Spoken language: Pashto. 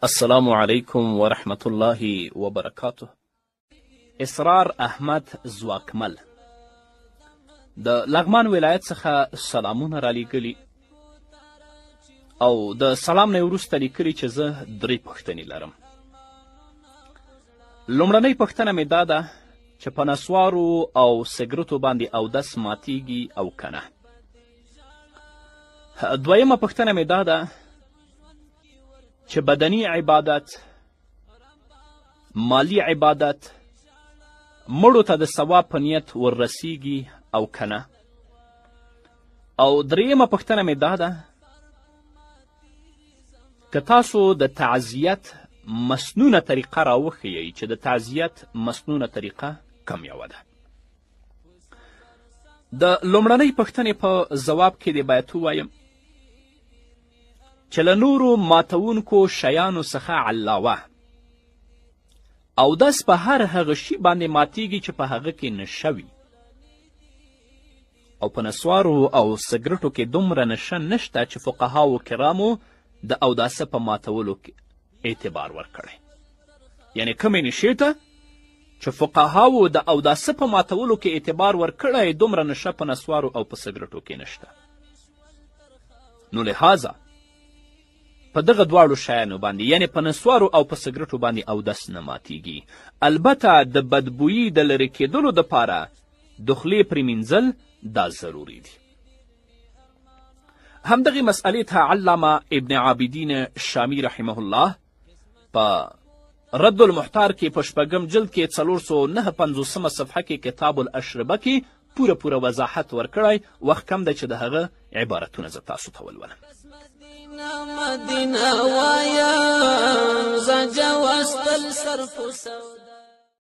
السلام علیکم ورحمت الله وبرکاته. اسرار احمد ځواکمل د لغمان ولایت څخه سلامونه رالیږلي او د سلام نه وروسته لیکلي چې زه 3 پوښتنې لرم. لومړنۍ پوښتنه مې دا ده چې په نسوارو او سګرټو باندې اودس ماتیږي او که نه. دویمه پوښتنه مې دا ده چې بدني عبادت، مالی عبادت مړو ته د ثواب په نیت وررسیږي او که نه. او دریمه پوښتنه مې دا ده که تاسو د تعزیت مسنونه طریقه راوښیئ چې د تعزیت مسنونه طریقه کم یوه ده. د لومړنۍ پوښتنې په ځواب کې دې باید ووایم چې له نورو ماتونکو شیانو څخه علاوه اودس په هر هغه شي باندې ماتیږي چې په هغه کې نشه وي، او په نسوارو او سګرټو کې دومره نشه نشته چې فقهاو کرامو د اوداسه په ماتولو کې اعتبار ورکړی. یعنی کمې نشې ته چې فقهاو د اوداسه په ماتولو کې اعتبار ورکړی، دومره نشه په نسوارو او په سګرټو کې نشته. نو لحاظه په دغه دواړو شیانو باندې یعنی په نسوارو او په سګرټو باندې اودس نه ماتیږي. البته د بدبویي د لرې کېدلو دپاره د خولې پرېمینځل دا ضروري دي. همدغې مسئلې ته علامه ابن عابدین شامی رحمه الله په رد المحتار کې په 6 جلد کې 459 صفحه کې کتاب الاشربه کې پوره وضاحت ورکړی. وخت کم دی چې د هغه عبارتونه زه تاسو ته ولولم. مدینه وایم زجه واستل صرف سودا